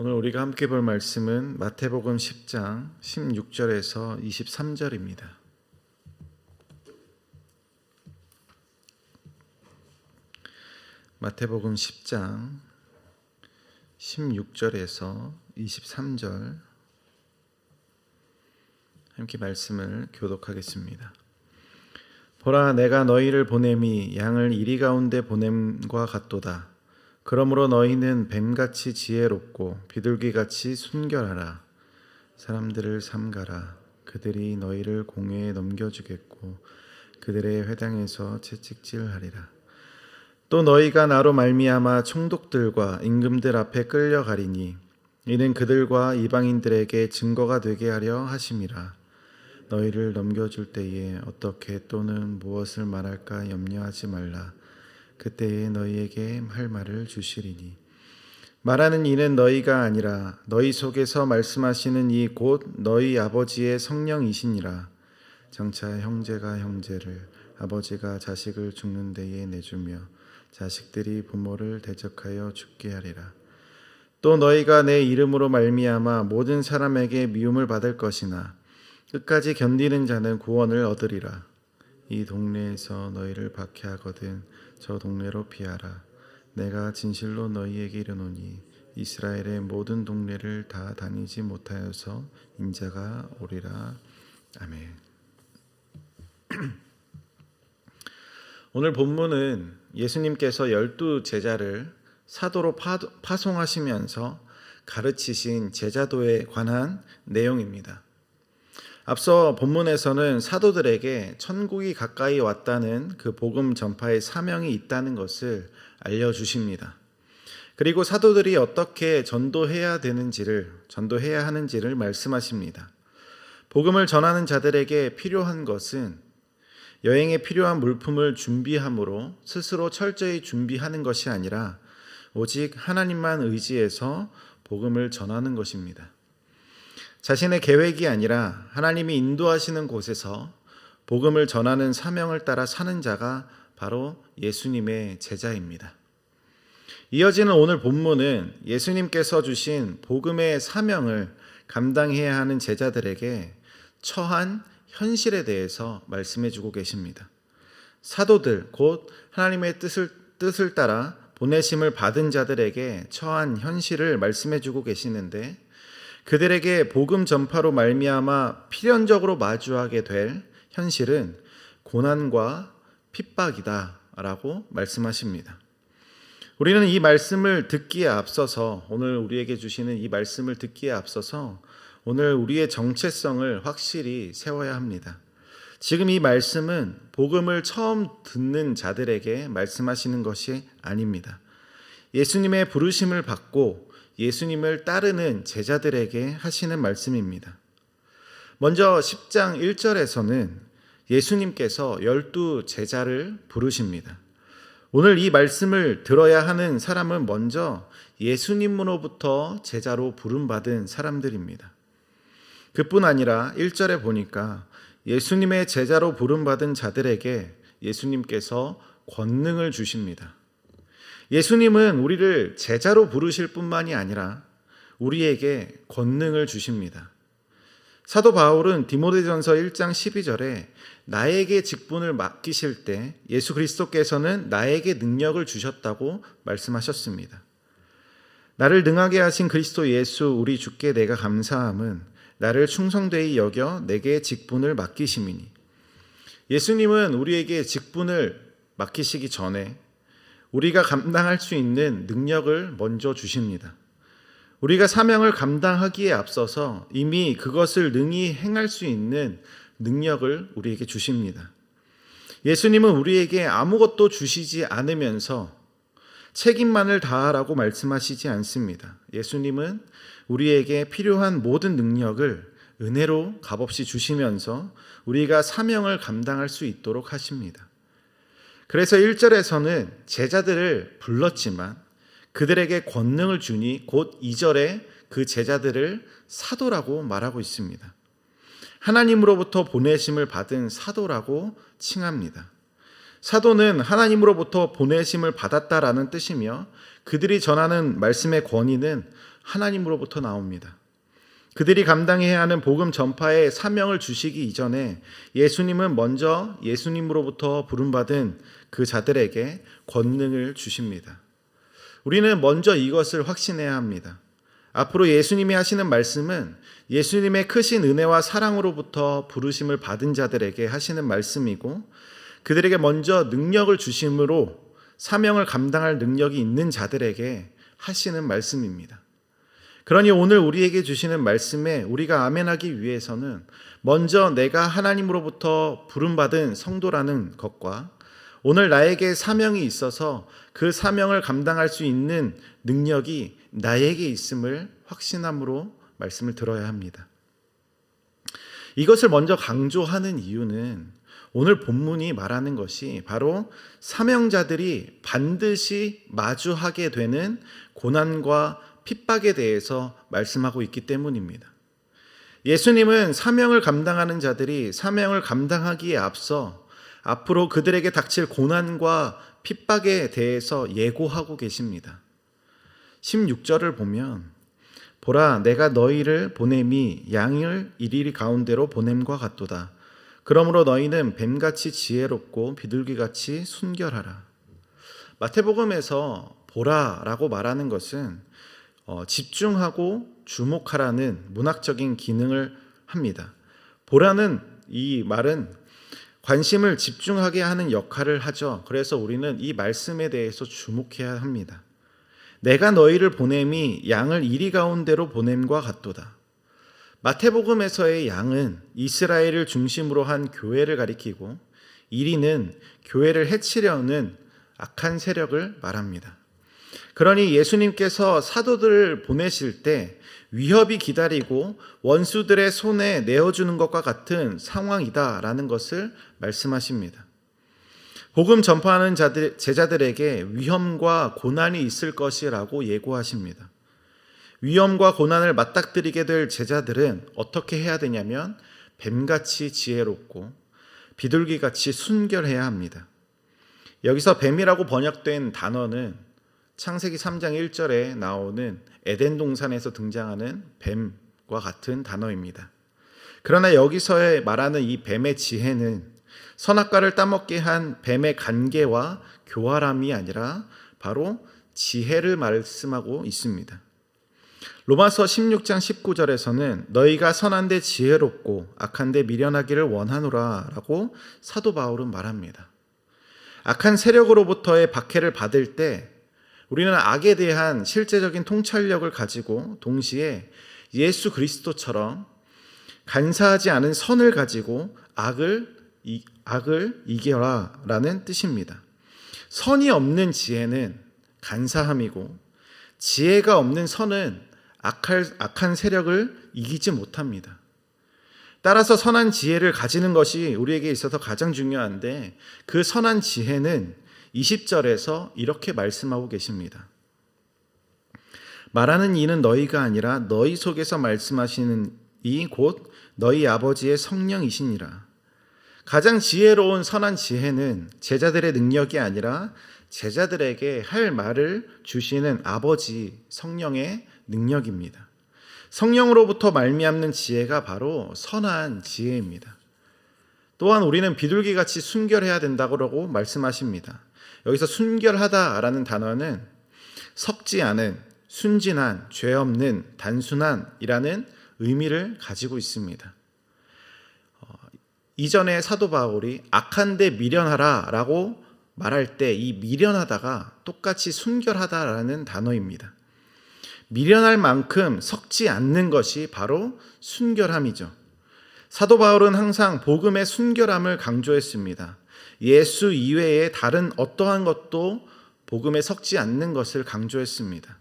오늘 우리가 함께 볼 말씀은 마태복음 10장 16절에서 23절입니다. 마태복음 10장 16절에서 23절 함께 말씀을 교독하겠습니다. 보라, 내가 너희를 보냄이 양을 이리 가운데 보냄과 같도다. 그러므로 너희는 뱀같이 지혜롭고 비둘기같이 순결하라. 사람들을 삼가라. 그들이 너희를 공회에 넘겨주겠고 그들의 회당에서 채찍질하리라. 또 너희가 나로 말미암아 총독들과 임금들 앞에 끌려가리니 이는 그들과 이방인들에게 증거가 되게 하려 하심이라. 너희를 넘겨줄 때에 어떻게 또는 무엇을 말할까 염려하지 말라. 그때에 너희에게 할 말을 주시리니 말하는 이는 너희가 아니라 너희 속에서 말씀하시는 이 곧 너희 아버지의 성령이시니라. 장차 형제가 형제를 아버지가 자식을 죽는 데에 내주며 자식들이 부모를 대적하여 죽게 하리라. 또 너희가 내 이름으로 말미암아 모든 사람에게 미움을 받을 것이나 끝까지 견디는 자는 구원을 얻으리라. 이 동네에서 너희를 박해하거든 저 동네로 피하라. 내가 진실로 너희에게 이르노니 이스라엘의 모든 동네를 다 다니지 못하여서 인자가 오리라. 아멘. 오늘 본문은 예수님께서 12 제자를 사도로 파송하시면서 가르치신 제자도에 관한 내용입니다. 앞서 본문에서는 사도들에게 천국이 가까이 왔다는 그 복음 전파의 사명이 있다는 것을 알려주십니다. 그리고 사도들이 어떻게 전도해야 하는지를 말씀하십니다. 복음을 전하는 자들에게 필요한 것은 여행에 필요한 물품을 준비함으로 스스로 철저히 준비하는 것이 아니라 오직 하나님만 의지해서 복음을 전하는 것입니다. 자신의 계획이 아니라 하나님이 인도하시는 곳에서 복음을 전하는 사명을 따라 사는 자가 바로 예수님의 제자입니다. 이어지는 오늘 본문은 예수님께서 주신 복음의 사명을 감당해야 하는 제자들에게 처한 현실에 대해서 말씀해 주고 계십니다. 사도들, 곧 하나님의 뜻을 따라 보내심을 받은 자들에게 처한 현실을 말씀해 주고 계시는데 그들에게 복음 전파로 말미암아 필연적으로 마주하게 될 현실은 고난과 핍박이다라고 말씀하십니다. 우리는 이 말씀을 듣기에 앞서서 오늘 우리에게 주시는 이 말씀을 듣기에 앞서서 오늘 우리의 정체성을 확실히 세워야 합니다. 지금 이 말씀은 복음을 처음 듣는 자들에게 말씀하시는 것이 아닙니다. 예수님의 부르심을 받고 예수님을 따르는 제자들에게 하시는 말씀입니다. 먼저 10장 1절에서는 예수님께서 12 제자를 부르십니다. 오늘 이 말씀을 들어야 하는 사람은 먼저 예수님으로부터 제자로 부름받은 사람들입니다. 그뿐 아니라 1절에 보니까 예수님의 제자로 부름받은 자들에게 예수님께서 권능을 주십니다. 예수님은 우리를 제자로 부르실 뿐만이 아니라 우리에게 권능을 주십니다. 사도 바울은 디모데전서 1장 12절에 나에게 직분을 맡기실 때 예수 그리스도께서는 나에게 능력을 주셨다고 말씀하셨습니다. 나를 능하게 하신 그리스도 예수 우리 주께 내가 감사함은 나를 충성되이 여겨 내게 직분을 맡기심이니. 예수님은 우리에게 직분을 맡기시기 전에 우리가 감당할 수 있는 능력을 먼저 주십니다. 우리가 사명을 감당하기에 앞서서 이미 그것을 능히 행할 수 있는 능력을 우리에게 주십니다. 예수님은 우리에게 아무것도 주시지 않으면서 책임만을 다하라고 말씀하시지 않습니다. 예수님은 우리에게 필요한 모든 능력을 은혜로 값없이 주시면서 우리가 사명을 감당할 수 있도록 하십니다. 그래서 1절에서는 제자들을 불렀지만 그들에게 권능을 주니 곧 2절에 그 제자들을 사도라고 말하고 있습니다. 하나님으로부터 보내심을 받은 사도라고 칭합니다. 사도는 하나님으로부터 보내심을 받았다라는 뜻이며 그들이 전하는 말씀의 권위는 하나님으로부터 나옵니다. 그들이 감당해야 하는 복음 전파의 사명을 주시기 이전에 예수님은 먼저 예수님으로부터 부름받은 그 자들에게 권능을 주십니다. 우리는 먼저 이것을 확신해야 합니다. 앞으로 예수님이 하시는 말씀은 예수님의 크신 은혜와 사랑으로부터 부르심을 받은 자들에게 하시는 말씀이고, 그들에게 먼저 능력을 주심으로 사명을 감당할 능력이 있는 자들에게 하시는 말씀입니다. 그러니 오늘 우리에게 주시는 말씀에 우리가 아멘하기 위해서는 먼저 내가 하나님으로부터 부름받은 성도라는 것과 오늘 나에게 사명이 있어서 그 사명을 감당할 수 있는 능력이 나에게 있음을 확신함으로 말씀을 들어야 합니다. 이것을 먼저 강조하는 이유는 오늘 본문이 말하는 것이 바로 사명자들이 반드시 마주하게 되는 고난과 핍박에 대해서 말씀하고 있기 때문입니다. 예수님은 사명을 감당하는 자들이 사명을 감당하기에 앞서 앞으로 그들에게 닥칠 고난과 핍박에 대해서 예고하고 계십니다. 16절을 보면 보라 내가 너희를 보냄이 양을 이리 가운데로 보냄과 같도다. 그러므로 너희는 뱀같이 지혜롭고 비둘기같이 순결하라. 마태복음에서 보라라고 말하는 것은 집중하고 주목하라는 문학적인 기능을 합니다. 보라는 이 말은 관심을 집중하게 하는 역할을 하죠. 그래서 우리는 이 말씀에 대해서 주목해야 합니다. 내가 너희를 보냄이 양을 이리 가운데로 보냄과 같도다. 마태복음에서의 양은 이스라엘을 중심으로 한 교회를 가리키고 이리는 교회를 해치려는 악한 세력을 말합니다. 그러니 예수님께서 사도들을 보내실 때 위협이 기다리고 원수들의 손에 내어주는 것과 같은 상황이다라는 것을 말씀하십니다. 복음 전파하는 제자들에게 위험과 고난이 있을 것이라고 예고하십니다. 위험과 고난을 맞닥뜨리게 될 제자들은 어떻게 해야 되냐면 뱀같이 지혜롭고 비둘기같이 순결해야 합니다. 여기서 뱀이라고 번역된 단어는 창세기 3장 1절에 나오는 에덴 동산에서 등장하는 뱀과 같은 단어입니다. 그러나 여기서 말하는 이 뱀의 지혜는 선악과를 따먹게 한 뱀의 간계와 교활함이 아니라 바로 지혜를 말씀하고 있습니다. 로마서 16장 19절에서는 너희가 선한데 지혜롭고 악한데 미련하기를 원하노라 라고 사도 바울은 말합니다. 악한 세력으로부터의 박해를 받을 때 우리는 악에 대한 실제적인 통찰력을 가지고 동시에 예수 그리스도처럼 간사하지 않은 선을 가지고 악을 이겨라 라는 뜻입니다. 선이 없는 지혜는 간사함이고 지혜가 없는 선은 악한 세력을 이기지 못합니다. 따라서 선한 지혜를 가지는 것이 우리에게 있어서 가장 중요한데 그 선한 지혜는 20절에서 이렇게 말씀하고 계십니다. 말하는 이는 너희가 아니라 너희 속에서 말씀하시는 이 곧 너희 아버지의 성령이시니라. 가장 지혜로운 선한 지혜는 제자들의 능력이 아니라 제자들에게 할 말을 주시는 아버지 성령의 능력입니다. 성령으로부터 말미암는 지혜가 바로 선한 지혜입니다. 또한 우리는 비둘기같이 순결해야 된다고 말씀하십니다. 여기서 순결하다라는 단어는 섞지 않은, 순진한, 죄 없는, 단순한이라는 의미를 가지고 있습니다. 이전에 사도 바울이 악한데 미련하라라고 말할 때 이 미련하다가 똑같이 순결하다라는 단어입니다. 미련할 만큼 섞지 않는 것이 바로 순결함이죠. 사도 바울은 항상 복음의 순결함을 강조했습니다. 예수 이외에 다른 어떠한 것도 복음에 섞지 않는 것을 강조했습니다.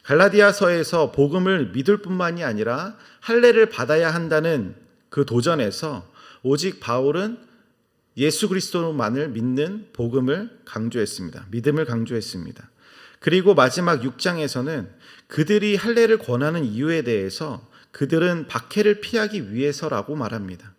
갈라디아서에서 복음을 믿을 뿐만이 아니라 할례를 받아야 한다는 그 도전에서 오직 바울은 예수 그리스도만을 믿는 복음을 강조했습니다. 믿음을 강조했습니다. 그리고 마지막 6장에서는 그들이 할례를 권하는 이유에 대해서 그들은 박해를 피하기 위해서라고 말합니다.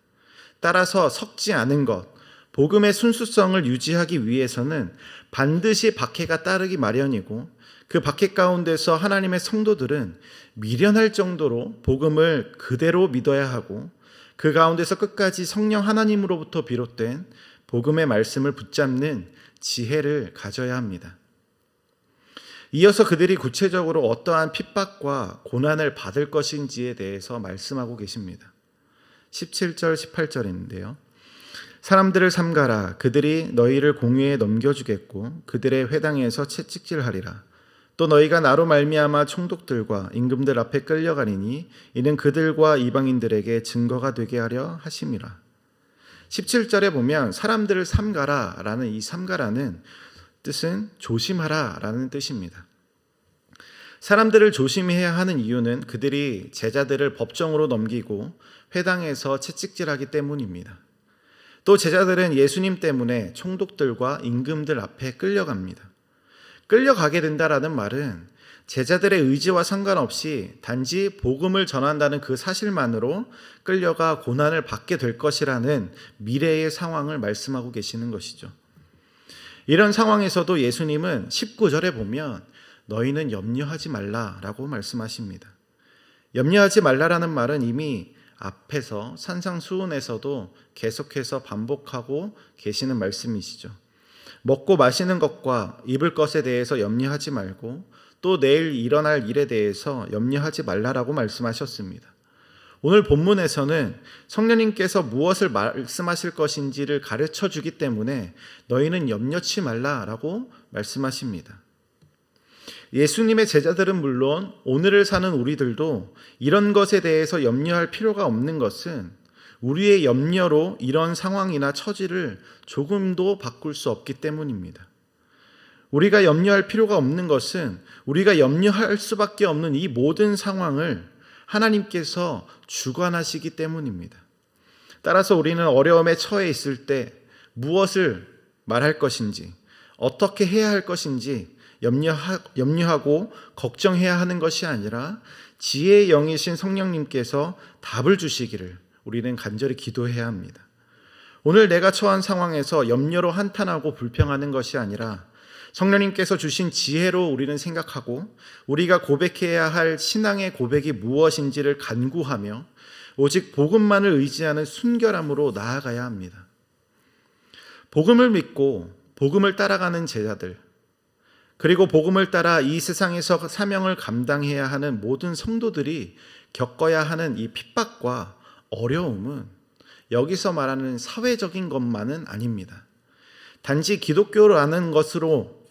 따라서 섞지 않은 것, 복음의 순수성을 유지하기 위해서는 반드시 박해가 따르기 마련이고, 그 박해 가운데서 하나님의 성도들은 미련할 정도로 복음을 그대로 믿어야 하고, 그 가운데서 끝까지 성령 하나님으로부터 비롯된 복음의 말씀을 붙잡는 지혜를 가져야 합니다. 이어서 그들이 구체적으로 어떠한 핍박과 고난을 받을 것인지에 대해서 말씀하고 계십니다. 17절, 18절인데요. 사람들을 삼가라. 그들이 너희를 공회에 넘겨주겠고 그들의 회당에서 채찍질하리라. 또 너희가 나로 말미암아 총독들과 임금들 앞에 끌려가리니 이는 그들과 이방인들에게 증거가 되게 하려 하심이라. 17절에 보면 사람들을 삼가라 라는 이 삼가라는 뜻은 조심하라 라는 뜻입니다. 사람들을 조심해야 하는 이유는 그들이 제자들을 법정으로 넘기고 회당에서 채찍질하기 때문입니다. 또 제자들은 예수님 때문에 총독들과 임금들 앞에 끌려갑니다. 끌려가게 된다라는 말은 제자들의 의지와 상관없이 단지 복음을 전한다는 그 사실만으로 끌려가 고난을 받게 될 것이라는 미래의 상황을 말씀하고 계시는 것이죠. 이런 상황에서도 예수님은 19절에 보면 너희는 염려하지 말라라고 말씀하십니다. 염려하지 말라라는 말은 이미 앞에서 산상수훈에서도 계속해서 반복하고 계시는 말씀이시죠. 먹고 마시는 것과 입을 것에 대해서 염려하지 말고 또 내일 일어날 일에 대해서 염려하지 말라라고 말씀하셨습니다. 오늘 본문에서는 성령님께서 무엇을 말씀하실 것인지를 가르쳐 주기 때문에 너희는 염려치 말라라고 말씀하십니다. 예수님의 제자들은 물론 오늘을 사는 우리들도 이런 것에 대해서 염려할 필요가 없는 것은 우리의 염려로 이런 상황이나 처지를 조금도 바꿀 수 없기 때문입니다. 우리가 염려할 필요가 없는 것은 우리가 염려할 수밖에 없는 이 모든 상황을 하나님께서 주관하시기 때문입니다. 따라서 우리는 어려움에 처해 있을 때 무엇을 말할 것인지, 어떻게 해야 할 것인지 염려하고 걱정해야 하는 것이 아니라 지혜의 영이신 성령님께서 답을 주시기를 우리는 간절히 기도해야 합니다. 오늘 내가 처한 상황에서 염려로 한탄하고 불평하는 것이 아니라 성령님께서 주신 지혜로 우리는 생각하고 우리가 고백해야 할 신앙의 고백이 무엇인지를 간구하며 오직 복음만을 의지하는 순결함으로 나아가야 합니다. 복음을 믿고 복음을 따라가는 제자들, 그리고 복음을 따라 이 세상에서 사명을 감당해야 하는 모든 성도들이 겪어야 하는 이 핍박과 어려움은 여기서 말하는 사회적인 것만은 아닙니다. 단지 기독교라는 것으로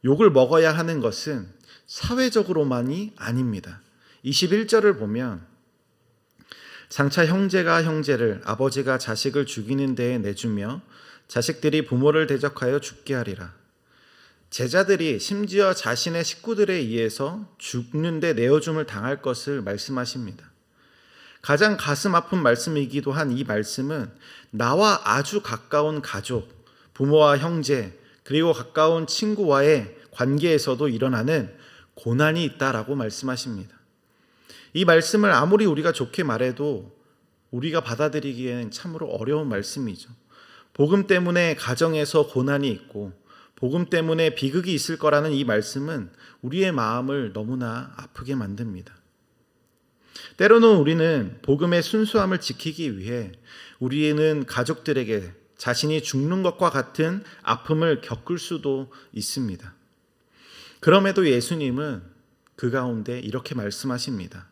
욕을 먹어야 하는 것은 사회적으로만이 아닙니다. 21절을 보면 장차 형제가 형제를, 아버지가 자식을 죽이는 데에 내주며 자식들이 부모를 대적하여 죽게 하리라. 제자들이 심지어 자신의 식구들에 의해서 죽는데 내어줌을 당할 것을 말씀하십니다. 가장 가슴 아픈 말씀이기도 한 이 말씀은 나와 아주 가까운 가족, 부모와 형제, 그리고 가까운 친구와의 관계에서도 일어나는 고난이 있다라고 말씀하십니다. 이 말씀을 아무리 우리가 좋게 말해도 우리가 받아들이기에는 참으로 어려운 말씀이죠. 복음 때문에 가정에서 고난이 있고 복음 때문에 비극이 있을 거라는 이 말씀은 우리의 마음을 너무나 아프게 만듭니다. 때로는 우리는 복음의 순수함을 지키기 위해 우리는 가족들에게 자신이 죽는 것과 같은 아픔을 겪을 수도 있습니다. 그럼에도 예수님은 그 가운데 이렇게 말씀하십니다.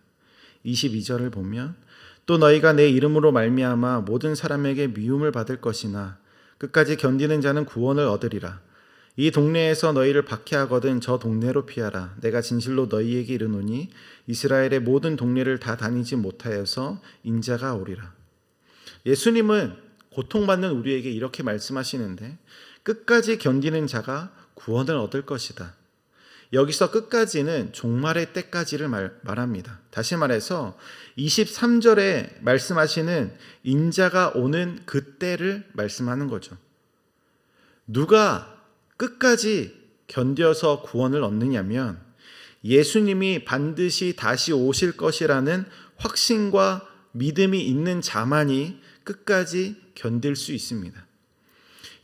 22절을 보면 또 너희가 내 이름으로 말미암아 모든 사람에게 미움을 받을 것이나 끝까지 견디는 자는 구원을 얻으리라. 이 동네에서 너희를 박해하거든 저 동네로 피하라. 내가 진실로 너희에게 이르노니 이스라엘의 모든 동네를 다 다니지 못하여서 인자가 오리라. 예수님은 고통받는 우리에게 이렇게 말씀하시는데 끝까지 견디는 자가 구원을 얻을 것이다. 여기서 끝까지는 종말의 때까지를 말합니다. 다시 말해서 23절에 말씀하시는 인자가 오는 그 때를 말씀하는 거죠. 누가 끝까지 견뎌서 구원을 얻느냐면 예수님이 반드시 다시 오실 것이라는 확신과 믿음이 있는 자만이 끝까지 견딜 수 있습니다.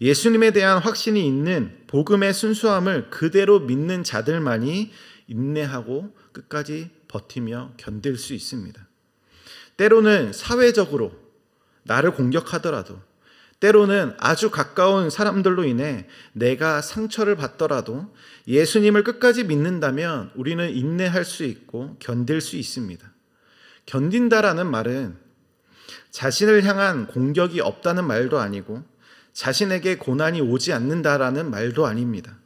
예수님에 대한 확신이 있는 복음의 순수함을 그대로 믿는 자들만이 인내하고 끝까지 버티며 견딜 수 있습니다. 때로는 사회적으로 나를 공격하더라도, 때로는 아주 가까운 사람들로 인해 내가 상처를 받더라도 예수님을 끝까지 믿는다면 우리는 인내할 수 있고 견딜 수 있습니다. 견딘다라는 말은 자신을 향한 공격이 없다는 말도 아니고 자신에게 고난이 오지 않는다라는 말도 아닙니다.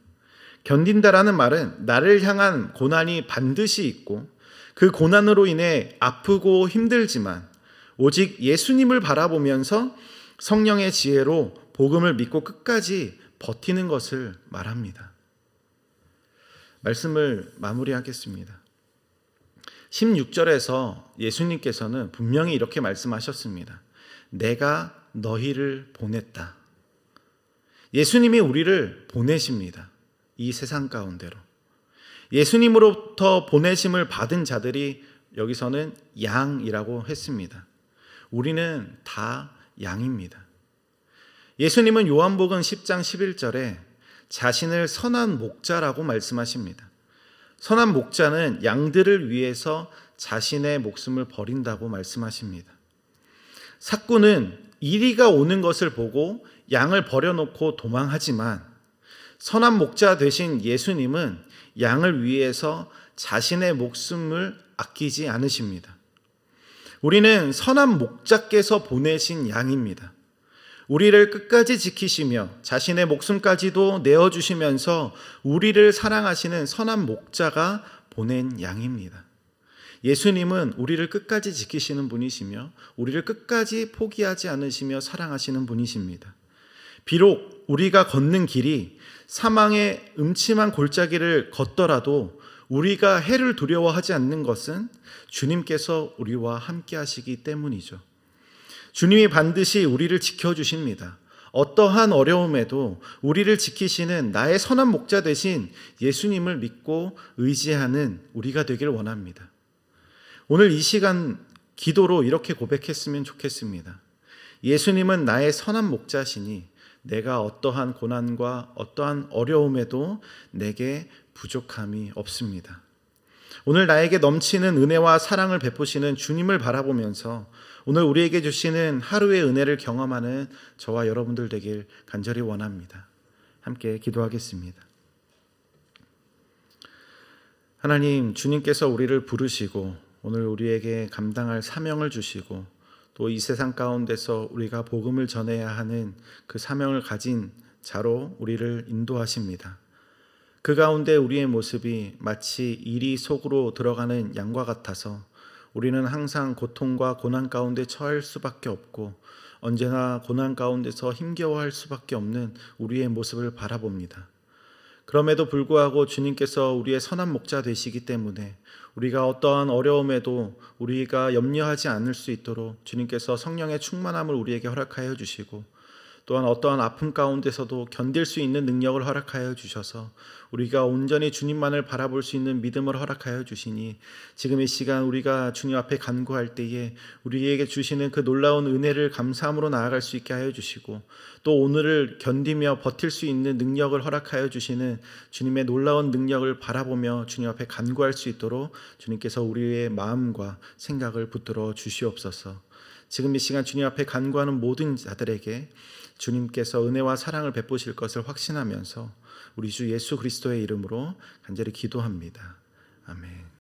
견딘다라는 말은 나를 향한 고난이 반드시 있고 그 고난으로 인해 아프고 힘들지만 오직 예수님을 바라보면서 성령의 지혜로 복음을 믿고 끝까지 버티는 것을 말합니다. 말씀을 마무리하겠습니다. 16절에서 예수님께서는 분명히 이렇게 말씀하셨습니다. 내가 너희를 보냈다. 예수님이 우리를 보내십니다. 이 세상 가운데로. 예수님으로부터 보내심을 받은 자들이 여기서는 양이라고 했습니다. 우리는 다 양입니다. 예수님은 요한복음 10장 11절에 자신을 선한 목자라고 말씀하십니다. 선한 목자는 양들을 위해서 자신의 목숨을 버린다고 말씀하십니다. 삭구는 이리가 오는 것을 보고 양을 버려놓고 도망하지만 선한 목자 되신 예수님은 양을 위해서 자신의 목숨을 아끼지 않으십니다. 우리는 선한 목자께서 보내신 양입니다. 우리를 끝까지 지키시며 자신의 목숨까지도 내어주시면서 우리를 사랑하시는 선한 목자가 보낸 양입니다. 예수님은 우리를 끝까지 지키시는 분이시며 우리를 끝까지 포기하지 않으시며 사랑하시는 분이십니다. 비록 우리가 걷는 길이 사망의 음침한 골짜기를 걷더라도 우리가 해를 두려워하지 않는 것은 주님께서 우리와 함께 하시기 때문이죠. 주님이 반드시 우리를 지켜주십니다. 어떠한 어려움에도 우리를 지키시는 나의 선한 목자 되신 예수님을 믿고 의지하는 우리가 되길 원합니다. 오늘 이 시간 기도로 이렇게 고백했으면 좋겠습니다. 예수님은 나의 선한 목자시니 내가 어떠한 고난과 어떠한 어려움에도 내게 부족함이 없습니다. 오늘 나에게 넘치는 은혜와 사랑을 베푸시는 주님을 바라보면서 오늘 우리에게 주시는 하루의 은혜를 경험하는 저와 여러분들 되길 간절히 원합니다. 함께 기도하겠습니다. 하나님, 주님께서 우리를 부르시고 오늘 우리에게 감당할 사명을 주시고 또 이 세상 가운데서 우리가 복음을 전해야 하는 그 사명을 가진 자로 우리를 인도하십니다. 그 가운데 우리의 모습이 마치 이리 속으로 들어가는 양과 같아서 우리는 항상 고통과 고난 가운데 처할 수밖에 없고 언제나 고난 가운데서 힘겨워할 수밖에 없는 우리의 모습을 바라봅니다. 그럼에도 불구하고 주님께서 우리의 선한 목자 되시기 때문에 우리가 어떠한 어려움에도 우리가 염려하지 않을 수 있도록 주님께서 성령의 충만함을 우리에게 허락하여 주시고 또한 어떠한 아픔 가운데서도 견딜 수 있는 능력을 허락하여 주셔서 우리가 온전히 주님만을 바라볼 수 있는 믿음을 허락하여 주시니 지금 이 시간 우리가 주님 앞에 간구할 때에 우리에게 주시는 그 놀라운 은혜를 감사함으로 나아갈 수 있게 하여 주시고 또 오늘을 견디며 버틸 수 있는 능력을 허락하여 주시는 주님의 놀라운 능력을 바라보며 주님 앞에 간구할 수 있도록 주님께서 우리의 마음과 생각을 붙들어 주시옵소서. 지금 이 시간 주님 앞에 간구하는 모든 자들에게 주님께서 은혜와 사랑을 베푸실 것을 확신하면서 우리 주 예수 그리스도의 이름으로 간절히 기도합니다. 아멘.